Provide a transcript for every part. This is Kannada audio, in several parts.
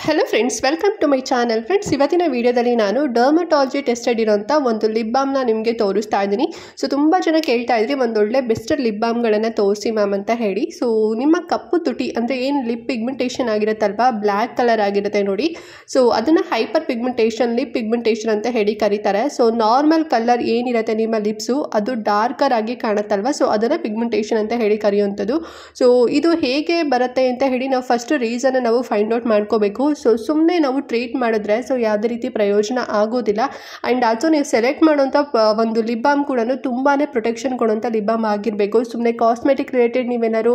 Hello friends, welcome to my channel. Friends, ಇವತ್ತಿನ ವಿಡಿಯೋದಲ್ಲಿ ನಾನು ಡರ್ಮಟಾಲಜಿ ಟೆಸ್ಟೆಡ್ ಇರೋಂಥ ಒಂದು ಲಿಪ್ ಬಾಮ್ನ ನಿಮಗೆ ತೋರಿಸ್ತಾ ಇದ್ದೀನಿ. ಸೊ ತುಂಬ ಜನ ಕೇಳ್ತಾ ಇದ್ರಿ ಒಂದೊಳ್ಳೆ ಬೆಸ್ಟ್ ಲಿಪ್ ಬಾಮ್ಗಳನ್ನು ತೋರಿಸಿ ಮ್ಯಾಮ್ ಅಂತ ಹೇಳಿ. ಸೊ ನಿಮ್ಮ ಕಪ್ಪು ತುಟಿ ಅಂದರೆ ಏನು ಲಿಪ್ ಪಿಗ್ಮೆಂಟೇಷನ್ ಆಗಿರುತ್ತಲ್ವಾ, ಬ್ಲ್ಯಾಕ್ ಕಲರ್ ಆಗಿರುತ್ತೆ ನೋಡಿ. ಸೊ ಅದನ್ನು ಹೈಪರ್ ಪಿಗ್ಮೆಂಟೇಷನ್, ಲಿಪ್ ಪಿಗ್ಮೆಂಟೇಷನ್ ಅಂತ ಹೇಳಿ ಕರೀತಾರೆ. ಸೊ ನಾರ್ಮಲ್ ಕಲರ್ ಏನಿರುತ್ತೆ ನಿಮ್ಮ ಲಿಪ್ಸು ಅದು ಡಾರ್ಕರ್ ಆಗಿ ಕಾಣುತ್ತಲ್ವ, ಸೊ ಅದನ್ನು ಪಿಗ್ಮೆಂಟೇಷನ್ ಅಂತ ಹೇಳಿ ಕರೆಯುವಂಥದ್ದು. ಸೊ ಇದು ಹೇಗೆ ಬರುತ್ತೆ ಅಂತ ಹೇಳಿ ನಾವು ಫಸ್ಟ್ ರೀಸನ್ ನಾವು ಫೈಂಡ್ ಔಟ್ ಮಾಡ್ಕೋಬೇಕು. ಸೊ ಸುಮ್ಮನೆ ನಾವು ಟ್ರೀಟ್ ಮಾಡಿದ್ರೆ ಸೊ ಯಾವುದೇ ರೀತಿ ಪ್ರಯೋಜನ ಆಗೋದಿಲ್ಲ. ಆ್ಯಂಡ್ ಆಲ್ಸೋ ನೀವು ಸೆಲೆಕ್ಟ್ ಮಾಡೋಂಥ ಒಂದು ಲಿಪ್ ಬಾಮ್ ಕೂಡ ತುಂಬಾ ಪ್ರೊಟೆಕ್ಷನ್ ಕೊಡೋಂಥ ಲಿಪ್ ಬಾಮ್ ಆಗಿರಬೇಕು. ಸುಮ್ಮನೆ ಕಾಸ್ಮೆಟಿಕ್ ರಿಲೇಟೆಡ್ ನೀವೇನಾದ್ರು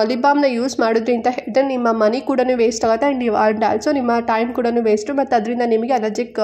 ಲಿಪ್ ಬಾಮ್ನ ಯೂಸ್ ಮಾಡಿದ್ರಿ ಅಂತ ಹೇಳಿದ್ರೆ ನಿಮ್ಮ ಮನಿ ಕೂಡ ವೇಸ್ಟ್ ಆಗುತ್ತೆ. ಆ್ಯಂಡ್ ಆಲ್ಸೋ ನಿಮ್ಮ ಟೈಮ್ ಕೂಡ ವೇಸ್ಟು, ಮತ್ತು ಅದರಿಂದ ನಿಮಗೆ ಅಲರ್ಜಿಕ್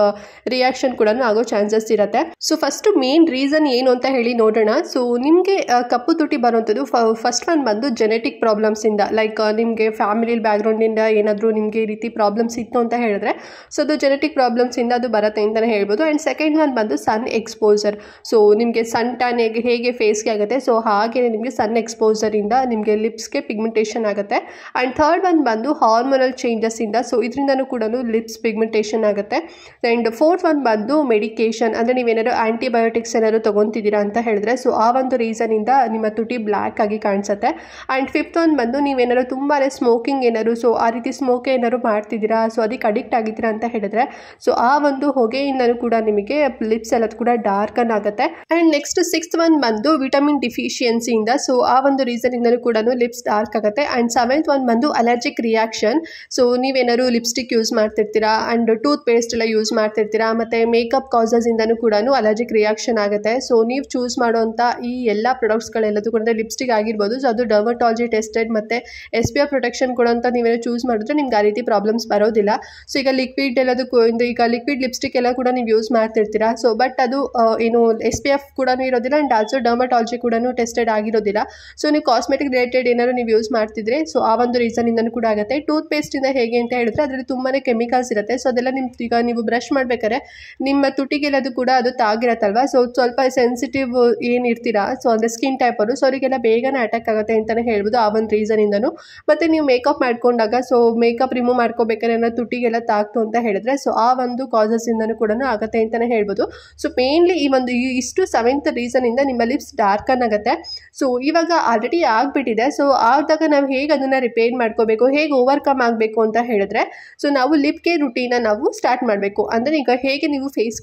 ರಿಯಾಕ್ಷನ್ ಕೂಡ ಆಗೋ ಚಾನ್ಸಸ್ ಇರುತ್ತೆ. ಸೊ ಫಸ್ಟು ಮೇನ್ ರೀಸನ್ ಏನು ಅಂತ ಹೇಳಿ ನೋಡೋಣ. ಸೊ ನಿಮಗೆ ಕಪ್ಪು ತುಟಿ ಬರುವಂಥದ್ದು ಫಸ್ಟ್ ಒನ್ ಬಂದು ಜೆನೆಟಿಕ್ ಪ್ರಾಬ್ಲಮ್ಸಿಂದ, ಲೈಕ್ ನಿಮಗೆ ಫ್ಯಾಮಿಲಿ ಬ್ಯಾಕ್ಗ್ರೌಂಡಿಂದ ಏನಾದರೂ ನಿಮಗೆ ಈ ರೀತಿ ಪ್ರಾಬ್ಲಮ್ಸ್ ಇತ್ತು ಅಂತ ಹೇಳಿದ್ರೆ ಸೊ ಅದು ಜೆನೆಟಿಕ್ ಪ್ರಾಬ್ಲಮ್ಸಿಂದ ಅದು ಬರುತ್ತೆ ಅಂತಲೇ ಹೇಳ್ಬೋದು. ಆ್ಯಂಡ್ ಸೆಕೆಂಡ್ ಒನ್ ಬಂದು ಸನ್ ಎಕ್ಸ್ಪೋಸರ್. ಸೊ ನಿಮಗೆ ಸನ್ ಟ್ಯಾನ್ ಹೇಗೆ ಫೇಸ್ಗೆ ಆಗುತ್ತೆ, ಸೊ ಹಾಗೆ ನಿಮಗೆ ಸನ್ ಎಕ್ಸ್ಪೋಸರಿಂದ ನಿಮಗೆ ಲಿಪ್ಸ್ಗೆ ಪಿಗ್ಮೆಂಟೇಷನ್ ಆಗುತ್ತೆ. ಆ್ಯಂಡ್ ಥರ್ಡ್ ಒನ್ ಬಂದು ಹಾರ್ಮೋನಲ್ ಚೇಂಜಸ್ಸಿಂದ, ಸೊ ಇದರಿಂದನೂ ಕೂಡ ಲಿಪ್ಸ್ ಪಿಗ್ಮೆಂಟೇಷನ್ ಆಗುತ್ತೆ. ಆ್ಯಂಡ್ ಫೋರ್ತ್ ಒನ್ ಬಂದು ಮೆಡಿಕೇಷನ್, ಅಂದರೆ ನೀವೇನಾದ್ರು ಆ್ಯಂಟಿಬಯೋಟಿಕ್ಸ್ ಏನಾದ್ರು ತೊಗೊತಿದ್ದೀರಾ ಅಂತ ಹೇಳಿದ್ರೆ ಸೊ ಆ ಒಂದು ರೀಸನಿಂದ ನಿಮ್ಮ ತುಟಿ ಬ್ಲ್ಯಾಕ್ ಆಗಿ ಕಾಣಿಸುತ್ತೆ. ಆ್ಯಂಡ್ ಫಿಫ್ತ್ ಒನ್ ಬಂದು ನೀವೇನಾದ್ರು ತುಂಬಾ ಸ್ಮೋಕಿಂಗ್ ಏನಾದ್ರು, ಸೊ ಆ ರೀತಿ ಸ್ಮೋಕ್ ಏನಾದ್ರು ಮಾಡ್ತಿದ್ದೀರಾ, ಸೊ ಅದಕ್ಕೆ ಅಡಿಕ್ಟ್ ಆಗಿದ್ದೀರಾ ಅಂತ ಹೇಳಿದ್ರೆ ಸೊ ಆ ಒಂದು ಹೊಗೆಯಿಂದನೂ ಕೂಡ ನಿಮಗೆ ಲಿಪ್ಸ್ ಎಲ್ಲ ಕೂಡ ಡಾರ್ಕನ್ ಆಗುತ್ತೆ. ಆ್ಯಂಡ್ ನೆಕ್ಸ್ಟ್ ಸಿಕ್ಸ್ತ್ ಒನ್ ಬಂದು ವಿಟಮಿನ್ ಡಿಫಿಷಿಯನ್ಸಿಯಿಂದ, ಸೊ ಆ ಒಂದು ರೀಸನಿಂದನೂ ಕೂಡ ಲಿಪ್ಸ್ ಡಾರ್ಕ್ ಆಗುತ್ತೆ. ಆ್ಯಂಡ್ ಸೆವೆಂತ್ ಒನ್ ಬಂದು ಅಲರ್ಜಿಕ್ ರಿಯಾಕ್ಷನ್. ಸೊ ನೀವೇನಾದ್ರು ಲಿಪ್ಸ್ಟಿಕ್ ಯೂಸ್ ಮಾಡ್ತಿರ್ತೀರಾ ಆ್ಯಂಡ್ ಟೂತ್ ಪೇಸ್ಟ್ ಎಲ್ಲ ಯೂಸ್ ಮಾಡ್ತಿರ್ತೀರಾ, ಮತ್ತು ಮೇಕಪ್ ಕಾಸಸ್ಯಿಂದನೂ ಕೂಡ ಅಲರ್ಜಿಕ್ ರಿಯಾಕ್ಷನ್ ಆಗುತ್ತೆ. ಸೊ ನೀವು ಚೂಸ್ ಮಾಡುವಂಥ ಈ ಎಲ್ಲ ಪ್ರಾಡಕ್ಟ್ಸ್ಗಳೆಲ್ಲದೂ ಕೂಡ ಲಿಪ್ಸ್ಟಿಕ್ ಆಗಿರ್ಬೋದು, ಸೊ ಅದು ಡರ್ಮಟಾಲಜಿ ಟೆಸ್ಟೆಡ್ ಮತ್ತು SPF ಪ್ರೊಟೆಕ್ಷನ್ ಕೊಡೋಂಥ ನೀವೇನೋ ಚೂಸ್ ಮಾಡಿದ್ರೆ ನಿಮ್ಗೆ ಆ ರೀತಿ ಪ್ರಾಬ್ಲಮ್ಸ್ ಬರೋದಿಲ್ಲ. ಸೊ ಈಗ ಲಿಕ್ವಿಡ್ ಎಲ್ಲದಕ್ಕೂ ಈಗ ಲಿಕ್ವಿಡ್ ಲಿಪ್ಸ್ಟಿಕ್ ಎಲ್ಲ ಕೂಡ ನೀವು ಯೂಸ್ ಮಾಡ್ತಿರ್ತೀರಾ, ಸೊ ಬಟ್ ಅದು ಏನು SPF ಕೂಡ ಇರೋದಿಲ್ಲ ಆ್ಯಂಡ್ ಆಲ್ಸೋ ಡರ್ಮಟಾಲಜಿ ಕೂಡ ಟೆಸ್ಟೆಡ್ ಆಗಿರೋದಿಲ್ಲ. ಸೊ ನೀವು ಕಾಸ್ಮೆಟಿಕ್ ರಿಲೇಟೆಡ್ ಏನಾದ್ರು ನೀವು ಯೂಸ್ ಮಾಡ್ತಿದ್ರೆ ಸೊ ಆ ಒಂದು ರೀಸನಿಂದನೂ ಕೂಡ ಆಗುತ್ತೆ. ಟೂತ್ ಪೇಸ್ಟಿಂದ ಹೇಗೆ ಅಂತ ಹೇಳಿದ್ರೆ ಅದರಲ್ಲಿ ತುಂಬಾ ಕೆಮಿಕಲ್ಸ್ ಇರುತ್ತೆ. ಸೊ ಅದೆಲ್ಲ ಈಗ ನೀವು ಬ್ರಷ್ ಮಾಡಬೇಕಾದ್ರೆ ನಿಮ್ಮ ತುಟಿಗೆಲ್ಲದು ಕೂಡ ಅದು ತಾಗಿರತ್ತಲ್ವ, ಸೊ ಸ್ವಲ್ಪ ಸೆನ್ಸಿಟಿವ್ ಏನಿರ್ತೀರಾ, ಸೊ ಅಂದರೆ ಸ್ಕಿನ್ ಟೈಪರು, ಸೊ ಅವರಿಗೆಲ್ಲ ಬೇಗನೆ ಅಟ್ಯಾಕ್ ಆಗುತ್ತೆ ಅಂತಲೇ ಹೇಳ್ಬೋದು ಆ ಒಂದು ರೀಸನಿಂದನೂ. ಮತ್ತು ನೀವು ಮೇಕಪ್ ಮಾಡ್ಕೊಂಡಾಗ ಸೊ ಮೇಕಪ್ ರಿಮೂವ್ ಮಾಡ್ಕೋಬೇಕಾದ್ರೆ ಏನೋ ತುಟಿಗೆಲ್ಲ ತಾಕ್ತು ಅಂತ ಹೇಳಿದ್ರೆ ಸೊ ಆ ಒಂದು ಕಾಸಸ್ಸಿಂದನೂ ಕೂಡ ಆಗುತ್ತೆ ಅಂತಲೇ ಹೇಳ್ಬೋದು. ಸೊ ಮೇನ್ಲಿ ಈ ಒಂದು ಇಷ್ಟು ಸೆವೆಂತ್ ರೀಸನಿಂದ ನಿಮ್ಮ ಲಿಪ್ಸ್ ಡಾರ್ಕನ್ ಆಗುತ್ತೆ. ಸೊ ಇವಾಗ ಆಲ್ರೆಡಿ ಆಗಿಬಿಟ್ಟಿದೆ. ಸೊ ಆದಾಗ ನಾವು ಹೇಗೆ ಅದನ್ನು ರಿಪೇರ್ ಮಾಡ್ಕೋಬೇಕು, ಹೇಗೆ ಓವರ್ಕಮ್ ಆಗಬೇಕು ಅಂತ ಹೇಳಿದ್ರೆ ಸೊ ನಾವು ಲಿಪ್ ಕೇರ್ ರುಟೀನ ನಾವು ಸ್ಟಾರ್ಟ್ ಮಾಡಬೇಕು. ಅಂದರೆ ಈಗ ಹೇಗೆ ನೀವು face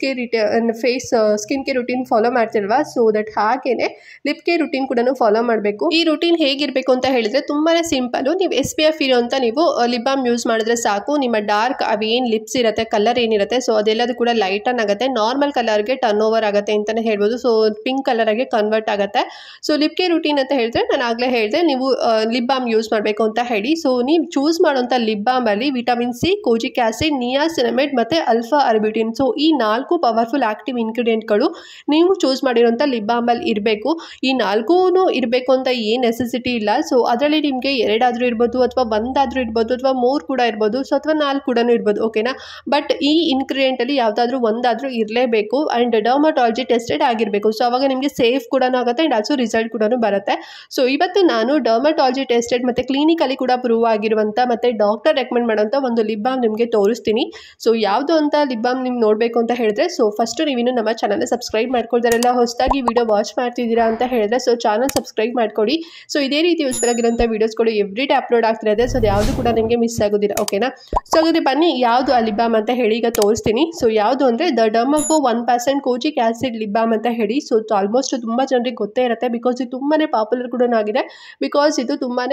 skin care routine follow ಮಾಡ್ತಿಲ್ವಾ, ಸೊ ದಟ್ ಹಾಗೇನೆ ಲಿಪ್ ಕೇರ್ ರುಟೀನ್ ಕೂಡ ಫಾಲೋ ಮಾಡಬೇಕು. ಈ ರುಟೀನ್ ಹೇಗಿರಬೇಕು ಅಂತ ಹೇಳಿದ್ರೆ ತುಂಬಾ ಸಿಂಪಲ್ಲು. ನೀವು SPF ಇರೋಂಥ ನೀವು ಲಿಪ್ ಬಾಮ್ ಯೂಸ್ ಮಾಡಿದ್ರೆ ಸಾಕು. ನಿಮ್ಮ ಡಾರ್ಕ್ ಅವೇನು ಲಿಪ್ಸ್ ಇರುತ್ತೆ, ಕಲರ್ ಏನಿರುತ್ತೆ ಸೊ ಅದೆಲ್ಲದು ಕೂಡ ಲೈಟನ್ ಆಗುತ್ತೆ, ನಾರ್ಮಲ್ ಕಲರ್ಗೆ ಟರ್ನ್ ಓವರ್ ಆಗುತ್ತೆ ಅಂತಲೇ ಹೇಳ್ಬೋದು. ಸೊ ಪಿಂಕ್ ಕಲರಾಗೆ ಕನ್ವರ್ಟ್ ಆಗುತ್ತೆ. ಸೊ ಲಿಪ್ ಕೇರ್ ರುಟೀನ್ ಅಂತ ಹೇಳಿದ್ರೆ ನಾನು ಆಗಲೇ ಹೇಳಿದೆ ನೀವು ಲಿಪ್ ಬಾಮ್ ಯೂಸ್ ಮಾಡಬೇಕು ಅಂತ ಹೇಳಿ. ಸೊ ನೀವು ಚೂಸ್ ಮಾಡೋಂಥ ಲಿಪ್ ಬಾಮಲ್ಲಿ ವಿಟಮಿನ್ C, ಕೋಜಿಕ್ ಆ್ಯಸಿಡ್, ನಿಯಾಸಿನಮೈಡ್ ಮತ್ತು ಅಲ್ಫಾ ಅರ್ಬಿಟಿನ್, ಸೊ ಈ 4 ಪವರ್ಫುಲ್ ಆಕ್ಟಿವ್ ಇಂಗ್ರೀಡಿಯೆಂಟ್ಗಳು ನೀವು ಚೂಸ್ ಮಾಡಿರೋಂಥ ಲಿಪ್ ಬಾಮಲ್ಲಿ ಇರಬೇಕು. ಈ 4 ಇರಬೇಕು ಅಂತ ಏನು ನೆಸೆಸಿಟಿ ಇಲ್ಲ. ಸೊ ಅದರಲ್ಲಿ ನಿಮಗೆ 2 ಆದರೂ ಇರ್ಬೋದು, ಅಥವಾ 1 ಆದರೂ ಇರ್ಬೋದು, ಅಥವಾ 3 ಕೂಡ ಇರ್ಬೋದು, ಸೊ ಅಥವಾ 4 ಕೂಡ ಇರ್ಬೋದು, ಓಕೆನಾ. ಬಟ್ ಈ ಇಂಗ್ರೀಡಿಯೆಂಟಲ್ಲಿ ಯಾವುದಾದ್ರೂ ಒಂದಾದರೂ ಇರಲೇಬೇಕು ಆ್ಯಂಡ್ ಡರ್ಮಟಾಲಜಿ ಟೆಸ್ಟೆಡ್ ಆಗಿರಬೇಕು. ಸೊ ಅವಾಗ ನಿಮಗೆ ಸೇಫ್ ಕೂಡ ಆಗುತ್ತೆ ಆ್ಯಂಡ್ ಆಲ್ಸೋ ರಿಸಲ್ಟ್ ಕೂಡ ಬರುತ್ತೆ. ಸೊ ಇವತ್ತು ನಾನು ಡರ್ಮಟಾಲಜಿ ಟೆಸ್ಟೆಡ್ ಮತ್ತು ಕ್ಲಿನಿಕಲಿ ಕೂಡ ಪ್ರೂವ್ ಆಗಿರುವಂಥ ಮತ್ತು ಡಾಕ್ಟರ್ ರೆಕಮೆಂಡ್ ಮಾಡೋಂಥ ಒಂದು ಲಿಪ್ ಬಾಮ್ ನಿಮಗೆ ತೋರಿಸ್ತೀನಿ. ಸೊ ಯಾವುದು ಅಂತ ಲಿಪ್ ಬಾಮ್ ನಿಮ್ಗೆ ನೋಡಬೇಕು ಅಂತ ಹೇಳಿದ್ರೆ ಸೊ ಫಸ್ಟು ನೀವಿನ್ನು ನಮ್ಮ ಚಾನಲ್ನ ಸಬ್ಸ್ಕ್ರೈಬ್ ಮಾಡ್ಕೊಳ್ತಾರೆಲ್ಲ, ಹೊಸದಾಗಿ ವಿಡಿಯೋ ವಾಚ್ ಮಾಡ್ತಿದ್ದೀರಾ ಅಂತ ಹೇಳಿದ್ರೆ ಸೊ ಚಾನಲ್ ಸಬ್ಸ್ಕ್ರೈಬ್ ಮಾಡ್ಕೊಳ್ಳಿ. ಸೊ ಇದೇ ರೀತಿ ಯೂಸ್ಫುಲ್ ಆಗಿರೋಂಥ ವೀಡಿಯೋಸ್ಗಳು ಎವ್ರಿ ಡೇ ಅಪ್ಲೋಡ್ ಆಗ್ತಿರುತ್ತೆ. ಸೊ ಅದು ಯಾವುದು ಕೂಡ ನಿಮಗೆ ಮಿಸ್ ಆಗೋದಿಲ್ಲ, ಓಕೆನಾ. ಸೊ ಹಾಗಾದರೆ ಬನ್ನಿ ಯಾವುದು ಆ ಲಿಪ್ ಬಾಮ್ ಅಂತ ಹೇಳಿ ಈಗ ತೋರಿಸ್ತೀನಿ. ಸೊ ಯಾವುದು ಅಂದರೆ ದ ಡರ್ಮಕೋ 1% ಕೋಜಿಕ್ ಆ್ಯಸಿಡ್ ಲಿಪ್ ಬಾಮ್ ಅಂತ ಹೇಳಿ. ಸೊ ಆಲ್ಮೋಸ್ಟ್ ತುಂಬ ಜನರಿಗೆ ಗೊತ್ತೇ ಇರುತ್ತೆ, ಬಿಕಾಸ್ ಇದು ತುಂಬಾ ಪಾಪ್ಯುಲರ್ ಕೂಡ ಆಗಿದೆ, ಬಿಕಾಸ್ ಇದು ತುಂಬಾ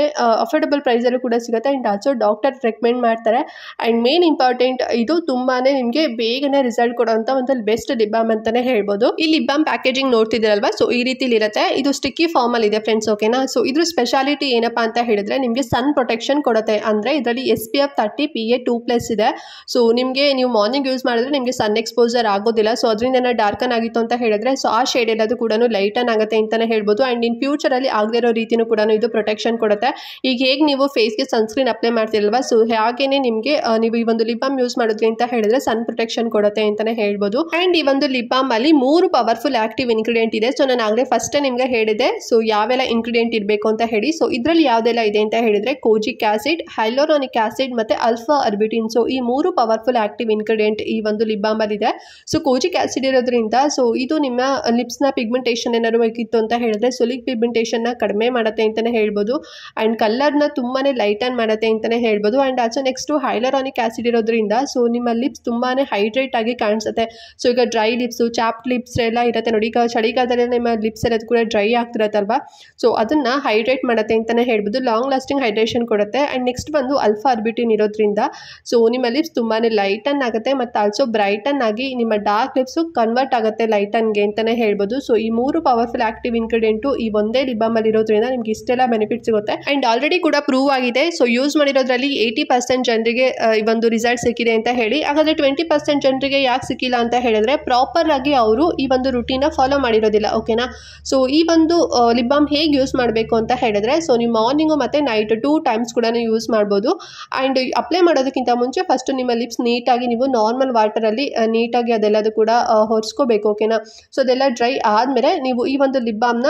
ಅಫೋರ್ಡಬಲ್ ಪ್ರೈಸಲ್ಲೂ ಕೂಡ ಸಿಗುತ್ತೆ ಆ್ಯಂಡ್ ಆಲ್ಸೋ ಡಾಕ್ಟರ್ ರೆಕಮೆಂಡ್ ಮಾಡ್ತಾರೆ. ಆ್ಯಂಡ್ ಮೇನ್ ಇಂಪಾರ್ಟೆಂಟ್ ಇದು ತುಂಬಾ ನಿಮಗೆ ಬೇಗನೆ ರಿಸಲ್ಟ್ ಕೊಡೋಂಥ ಒಂದು ಬೆಸ್ಟ್ ಲಿಪ್ ಬಾಮ್ ಅಂತಲೇ ಹೇಳ್ಬೋದು. ಈ ಲಿಪ್ ಬಾಮ್ ಪ್ಯಾಕೇಜಿಂಗ್ ನೋಡ್ತಿದ್ದೀರಲ್ವಾ, ಸೊ ಈ ರೀತಿಲಿ ಇರುತ್ತೆ. ಇದು ಸ್ಟಿಕ್ಕಿ ಫಾರ್ಮಲ್ಲಿ ಇದೆ ಫ್ರೆಂಡ್ಸ್, ಓಕೆನಾ. ಸೊ ಇದ್ರ ಸ್ಪೆಷಾಲಿಟಿ ಏನಪ್ಪ ಅಂತ ಹೇಳಿದ್ರೆ ನಿಮಗೆ ಸನ್ ಪ್ರೊಟೆಕ್ಷನ್ ಕೊಡುತ್ತೆ. ಅಂದರೆ ಇದರಲ್ಲಿ SPF 30 PA 2+ ಇದೆ. ಸೊ ನಿಮಗೆ ನೀವು ಮಾರ್ನಿಂಗ್ ಯೂಸ್ ಮಾಡಿದ್ರೆ ನಿಮಗೆ ಸನ್ ಎಕ್ಸ್ಪೋಸರ್ ಆಗೋದಿಲ್ಲ. ಸೊ ಅದರಿಂದ ಡಾರ್ಕನ್ ಆಗಿತ್ತು ಅಂತ ಹೇಳಿದ್ರೆ ಸೊ ಆ ಶೇಡ್ ಎಲ್ಲದು ಕೂಡ ಲೈಟನ್ ಆಗುತ್ತೆ ಅಂತಲೇ ಹೇಳ್ಬೋದು. ಆ್ಯಂಡ್ ಇನ್ ಫ್ಯೂಚರಲ್ಲಿ ಆಗದೇ ಇರೋ ರೀತಿಯೂ ಕೂಡ ಇದು ಪ್ರೊಟೆಕ್ಷನ್ ಕೊಡುತ್ತೆ. ಈಗ ಹೇಗೆ ನೀವು ಫೇಸ್ಗೆ ಸನ್ಸ್ಕ್ರೀನ್ ಅಪ್ಲೈ ಮಾಡ್ತಿರಲ್ವಾ, ಸೊ ಹಾಗೇನೆ ನಿಮಗೆ ನೀವು ಈ ಒಂದು ಲಿಪ್ ಬಾಮ್ ಯೂಸ್ ಮಾಡಿದ್ರಿ ಅಂತ ಹೇಳಿದ್ರೆ ಸನ್ ಪ್ರೊಟೆಕ್ಷನ್ ಕೊಡುತ್ತೆ ಅಂತಲೇ ಹೇಳ್ಬೋದು. ಆ್ಯಂಡ್ ಈ ಒಂದು ಲಿಪ್ ಬಾಮ್ ಅಲ್ಲಿ 3 ಪವರ್ಫುಲ್ ಆಕ್ಟಿವ್ ಇಂಗ್ರೀಡಿಯೆಂಟ್ ಇದೆ. ಸೊ ನಾನು ಆಗಲೇ ಫಸ್ಟ್ ನಿಮಗೆ ಹೇಳಿದೆ ಸೊ ಯಾವೆಲ್ಲ ಇಂಗ್ರೀಡಿಯೆಂಟ್ ಇರಬೇಕು ಅಂತ ಹೇಳಿ. ಸೊ ಇದರಲ್ಲಿ ಯಾವುದೆಲ್ಲ ಇದೆ ಅಂತ ಹೇಳಿದ್ರೆ ಕೋಜಿಕ್ ಆಸಿಡ್, ಹೈಲೋರಾನಿಕ್ ಆಸಿಡ್ ಮತ್ತು ಅಲ್ಫಾ ಅಲ್ಫಾ ಅರ್ಬಿಟಿನ್. ಸೊ ಈ 3 ಪವರ್ಫುಲ್ ಆಕ್ಟಿವ್ ಇಂಗ್ರೀಡಿಯೆಂಟ್ ಈ ಒಂದು ಲಿಪ್ ಬಾಮಲ್ಲಿ ಇದೆ. ಸೊ ಕೋಜಿಕ್ ಆಸಿಡ್ ಇರೋದ್ರಿಂದ ಸೊ ಇದು ನಿಮ್ಮ ಲಿಪ್ಸ್ನ ಪಿಗ್ಮೆಂಟೇಷನ್ ಏನಾದ್ರು ಬೇಕಿತ್ತು ಅಂತ ಹೇಳಿದ್ರೆ ಸೊ ಲಿಪ್ ಪಿಗ್ಮೆಂಟೇಷನ್ನ ಕಡಿಮೆ ಮಾಡುತ್ತೆ ಅಂತಲೇ ಹೇಳ್ಬೋದು. ಆ್ಯಂಡ್ ಕಲರ್ನ ತುಂಬಾ ಲೈಟನ್ ಮಾಡುತ್ತೆ ಅಂತಲೇ ಹೇಳ್ಬೋದು. ಆ್ಯಂಡ್ ಆಲ್ಸೋ ನೆಕ್ಸ್ಟು ಹೈಲರಾನಿಕ್ ಆಸಿಡ್ ಇರೋದ್ರಿಂದ ಸೊ ನಿಮ್ಮ ಲಿಪ್ಸ್ ತುಂಬಾ ಹೈಡ್ರೇಟ್ ಆಗಿ ಕಾಣಿಸುತ್ತೆ. ಸೊ ಈಗ ಡ್ರೈ ಲಿಪ್ಸು, ಚಾಪ್ಟ್ ಲಿಪ್ಸ್ ಎಲ್ಲ ಇರುತ್ತೆ ನೋಡಿ. ಈಗ ಚಳಿಗಾಲದಲ್ಲಿ ನಿಮ್ಮ ಲಿಪ್ಸ್ ಎಲ್ಲ ಕೂಡ ಡ್ರೈ ಆಗ್ತಿರತ್ತಲ್ವಾ, ಸೊ ಅದನ್ನು ಹೈಡ್ರೇಟ್ ಮಾಡುತ್ತೆ ಅಂತಲೇ ಹೇಳ್ಬೋದು. ಲಾಂಗ್ ಲಾಸ್ಟಿಂಗ್ ಹೈಡ್ರೇಷನ್ ಕೊಡುತ್ತೆ. ಆ್ಯಂಡ್ ನೆಕ್ಸ್ಟ್ ಬಂದು ಅಲ್ಫಾ ಅರ್ಬಿಟಿನ್ ಇರೋದ್ರಿಂದ ಸೊ ನಿಮ್ಮ ಲಿಪ್ಸ್ ತುಂಬಾ ಲೈಟನ್ ಆಗುತ್ತೆ ಮತ್ತು ಆಲ್ಸೋ ಬ್ರೈಟನ್ ಆಗಿ ನಿಮ್ಮ ಡಾರ್ಕ್ ಲಿಪ್ಸು ಕನ್ವರ್ಟ್ ಆಗುತ್ತೆ ಲೈಟನ್ಗೆ ಅಂತಲೇ ಹೇಳ್ಬೋದು. ಸೊ ಈ 3 ಪವರ್ಫುಲ್ ಆಕ್ಟಿವ್ ಇಂಗ್ರೀಡಿಯೆಂಟು ಈ ಒಂದೇ ಲಿಪ್ ಬಾಮಲ್ಲಿ ಇರೋದ್ರಿಂದ ನಿಮ್ಗೆ ಇಷ್ಟೆಲ್ಲ ಬೆನಿಫಿಟ್ ಸಿಗುತ್ತೆ. ಆ್ಯಂಡ್ ಆಲ್ರೆಡಿ ಕೂಡ ಪ್ರೂವ್ ಆಗಿದೆ. ಸೊ ಯೂಸ್ ಮಾಡಿರೋದ್ರಲ್ಲಿ 80% ಜನರಿಗೆ ಈ ಒಂದು ರಿಸಲ್ಟ್ ಸಿಕ್ಕಿದೆ ಅಂತ ಹೇಳಿ. ಹಾಗಾದರೆ 20% ಜನರಿಗೆ ಯಾಕೆ ಸಿಕ್ಕಿಲ್ಲ ಅಂತ ಹೇಳಿದ್ರೆ ಪ್ರಾಪರ್ ಆಗಿ ಅವರು ಈ ಒಂದು ರುಟೀನ ಫಾಲೋ ಮಾಡಿರೋದಿಲ್ಲ. ಓಕೆನಾ. ಸೊ ಈ ಒಂದು ಲಿಪ್ ಬಾಮ್ ಹೇಗೆ ಯೂಸ್ ಮಾಡಬೇಕು ಅಂತ ಹೇಳಿದ್ರೆ ಸೊ ನೀವು ಮಾರ್ನಿಂಗು ಮತ್ತು ನೈಟ್ 2 ಟೈಮ್ಸ್ ಕೂಡ ಯೂಸ್ ಮಾಡ್ಬೋದು. ಆ್ಯಂಡ್ ಅಪ್ಲೈ ಮಾಡೋದಕ್ಕಿಂತ ಮುಂಚೆ ಫಸ್ಟು ನಿಮ್ಮ ಲಿಪ್ಸ್ ನೀಟಾಗಿ ನೀವು ನಾರ್ಮಲ್ ವಾಟರಲ್ಲಿ ನೀಟಾಗಿ ಅದೆಲ್ಲದು ಕೂಡ ಹೊರಿಸ್ಕೋಬೇಕು. ಓಕೆನಾ. ಸೊ ಅದೆಲ್ಲ ಡ್ರೈ ಆದಮೇಲೆ ನೀವು ಈ ಒಂದು ಲಿಪ್ ಬಾಮ್ನ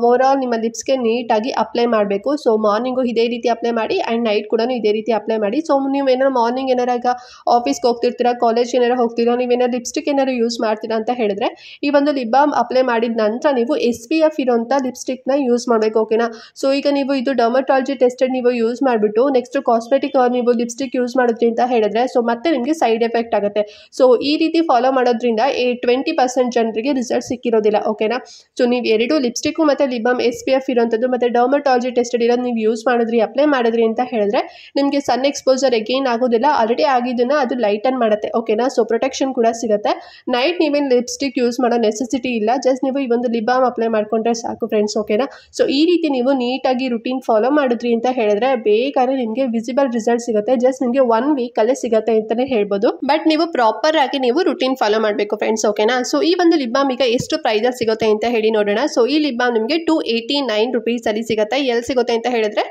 ಓವರಾಲ್ ನಿಮ್ಮ ಲಿಪ್ಸ್ಗೆ ನೀಟಾಗಿ ಅಪ್ಲೈ ಮಾಡಬೇಕು. ಸೊ ಮಾರ್ನಿಂಗು ಇದೇ ರೀತಿ ಅಪ್ಲೈ ಮಾಡಿ ಆ್ಯಂಡ್ ನೈಟ್ ಕೂಡ ಇದೇ ರೀತಿ ಅಪ್ಲೈ ಮಾಡಿ. ಸೊ ನೀವು ಏನಾರು ಮಾರ್ನಿಂಗ್ ಏನಾರು ಈಗ ಆಫೀಸ್ಗೆ ಹೋಗ್ತಿರ್ತೀರಾ, ಕಾಲೇಜ್ಗೆ ಏನಾರು ಹೋಗ್ತೀರಾ, ನೀವೇನಾರು ಲಿಪ್ಸ್ಟಿಕ್ ಏನಾರು ಯೂಸ್ ಮಾಡ್ತೀರಾ ಅಂತ ಹೇಳಿದ್ರೆ ಈ ಒಂದು ಲಿಪ್ ಬಾಮ್ ಅಪ್ಲೈ ಮಾಡಿದ ನಂತರ ನೀವು SPF ಇರೋಂಥ ಲಿಪ್ಸ್ಟಿಕ್ನ ಯೂಸ್ ಮಾಡಬೇಕು. ಓಕೆನಾ. ಸೊ ಈಗ ನೀವು ಇದು ಡರ್ಮಟಾಲಜಿ ಟೆಸ್ಟೆಡ್ ನೀವು ಯೂಸ್ ಮಾಡಿಬಿಟ್ಟು ನೆಕ್ಸ್ಟ್ ಕಾಸ್ಮೆಟಿಕ್ ನೀವು ಲಿಪ್ಸ್ಟಿಕ್ ಯೂಸ್ ಮಾಡಿದ್ರಿ ಅಂತ ಹೇಳಿದ್ರೆ ಸೊ ಮತ್ತೆ ನಿಮಗೆ ಸೈಡ್ ಎಫೆಕ್ಟ್ ಆಗುತ್ತೆ. ಸೊ ಈ ರೀತಿ ಫಾಲೋ ಮಾಡೋದ್ರಿಂದ 20% ಜನರಿಗೆ ರಿಸಲ್ಟ್ ಸಿಕ್ಕಿರೋದಿಲ್ಲ. ಓಕೆನಾ. ಸೊ ನೀವು 2 ಲಿಪ್ಸ್ಟಿಕ್ಕು ಮತ್ತು ಲಿಪ್ ಬಾಮ್ SPF ಇರೋಂಥದ್ದು ಮತ್ತು ಡರ್ಮಟಾಲಜಿ ಟೆಸ್ಟೆಡ್ ಇರೋದು ನೀವು ಯೂಸ್ ಮಾಡಿದ್ರಿ, ಅಪ್ಲೈ ಮಾಡಿದ್ರಿ ಅಂತ ಹೇಳಿದ್ರೆ ನಿಮಗೆ ಸನ್ ಎಕ್ಸ್ಪೋಜರ್ ಎಗೇನ್ ಆಗೋದಿಲ್ಲ. ಆಲ್ರೆಡಿ ಆಗಿದ್ದನ್ನು ಅದು ಲೈಟನ್ ಮಾಡುತ್ತೆ. ಓಕೆನಾ. ಸೊ ಪ್ರೊಟೆಕ್ಷನ್ ಕೂಡ ಸಿಗುತ್ತೆ. ನೈಟ್ ನೀವೇನು ಲಿಪ್ಸ್ಟಿಕ್ ಯೂಸ್ ಮಾಡೋ ನೆಸೆಸಿಟಿ ಇಲ್ಲ. ಜಸ್ಟ್ ನೀವು ಈ ಒಂದು ಲಿಪ್ ಬಾಮ್ ಅಪ್ಲೈ ಮಾಡ್ಕೊಂಡ್ರೆ ಸಾಕು ಫ್ರೆಂಡ್ಸ್. ಓಕೆನಾ. ಸೊ ಈ ರೀತಿ ನೀವು ನೀಟಾಗಿ ರುಟೀನ್ ಫಾಲೋ ಮಾಡಿದ್ರಿ ಅಂತ ಹೇಳಿದ್ರೆ ಬೇಕಾದ್ರೆ ನಿಮಗೆ ವಿಸಿಬಲ್ ರಿಸಲ್ಟ್ ಸಿಗುತ್ತೆ. ಜಸ್ಟ್ ನಿಮಗೆ 1 ವೀಕಲ್ಲೇ ಸಿಗುತ್ತೆ ಅಂತಲೇ ಹೇಳ್ಬೋದು. ಬಟ್ ನೀವು ಪ್ರಾಪರ್ ಆಗಿ ನೀವು ರುಟೀನ್ ಫಾಲೋ ಮಾಡಬೇಕು ಫ್ರೆಂಡ್ಸ್. ಓಕೆನಾ. ಸೊ ಈ ಒಂದು ಲಿಪ್ ಬಾಮ್ ಈಗ ಎಷ್ಟು ಪ್ರೈಸಲ್ಲಿ ಸಿಗುತ್ತೆ ಅಂತ ಹೇಳಿ ನೋಡೋಣ. ಸೊ ಈ ಲಿಪ್ ಬಾಮ್ ನಿಮಗೆ 289 ರುಪೀಸಲ್ಲಿ ಸಿಗುತ್ತೆ. ಎಲ್ಲಿ ಸಿಗುತ್ತೆ ಅಂತ ಹೇಳಿದ್ರೆ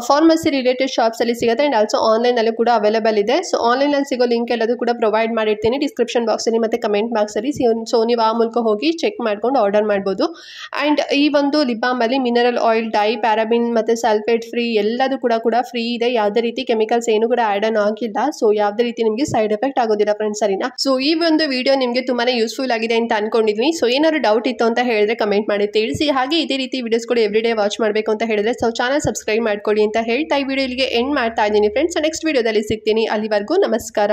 ಫಾರ್ಮಸಿ ರಿಲೇಟೆಡ್ ಶಾಪ್ಸಲ್ಲಿ ಸಿಗುತ್ತೆ. ಆ್ಯಂಡ್ ಆಲ್ಸೋ ಆನ್ಲೈನಲ್ಲಿ ಕೂಡ ಅವೈಲೇಬಲ್ ಇದೆ. ಸೊ ಆನ್ಲೈನಲ್ಲಿ ಸಿಗೋ ಲಿಂಕ್ ಎಲ್ಲದೂ ಕೂಡ ಪ್ರೊವೈಡ್ ಮಾಡಿರ್ತೀನಿ ಡಿಸ್ಕ್ರಿಪ್ಷನ್ ಬಾಕ್ಸಲ್ಲಿ ಮತ್ತು ಕಮೆಂಟ್ ಬಾಕ್ಸಲ್ಲಿ. ಸೊ ನೀವು ಆ ಮೂಲಕ ಹೋಗಿ ಚೆಕ್ ಮಾಡ್ಕೊಂಡು ಆರ್ಡರ್ ಮಾಡ್ಬೋದು. ಆ್ಯಂಡ್ ಈ ಒಂದು ಲಿಪ್ ಬಾಮಲ್ಲಿ ಮಿನರಲ್ ಆಯಿಲ್, ಡೈ, ಪ್ಯಾರಾಬಿನ್ ಮತ್ತು ಸಲ್ಫೇಟ್ ಫ್ರೀ ಎಲ್ಲದೂ ಕೂಡ ಫ್ರೀ ಇದೆ. ಯಾವುದೇ ರೀತಿ ಕೆಮಿಕಲ್ಸ್ ಏನು ಕೂಡ ಆ್ಯಡ್ ಆನ್ ಆಗಿಲ್ಲ. ಸೊ ಯಾವುದೇ ರೀತಿ ನಿಮಗೆ ಸೈಡ್ ಎಫೆಕ್ಟ್ ಆಗೋದಿಲ್ಲ ಫ್ರೆಂಡ್ಸ್. ಸರಿನಾ. ಸೊ ಈ ಒಂದು ವಿಡಿಯೋ ನಿಮಗೆ ತುಂಬಾ ಯೂಸ್ಫುಲ್ ಆಗಿದೆ ಅಂತ ಅನ್ಕೊಂಡಿದ್ದೀನಿ. ಸೊ ಏನಾದ್ರು ಡೌಟ್ ಇತ್ತು ಅಂತ ಹೇಳಿದ್ರೆ ಕಮೆಂಟ್ ಮಾಡಿ ತಿಳಿಸಿ. ಹಾಗೆ ಇದೇ ರೀತಿ ವಿಡಿಯೋಸ್ ಕೂಡ ಎವ್ರಿ ಡೇ ವಾಚ್ ಮಾಡಬೇಕು ಅಂತ ಹೇಳಿದ್ರೆ ಸೊ ಚಾನಲ್ ಸಬ್ಸ್ಕ್ರೈಬ್ ಮಾಡ್ಕೊಳ್ಳಿ ಅಂತ ಹೇಳ್ತಾ ಈ ವಿಡಿಯೋ ಇಲ್ಲಿಗೆ ಎಂಡ್ ಮಾಡ್ತಾ ಇದ್ದೀನಿ ಫ್ರೆಂಡ್ಸ್. ನೆಕ್ಸ್ಟ್ ವಿಡಿಯೋದಲ್ಲಿ ಸಿಗ್ತೀನಿ. ಅಲ್ಲಿವರೆಗೂ ನಮಸ್ಕಾರ.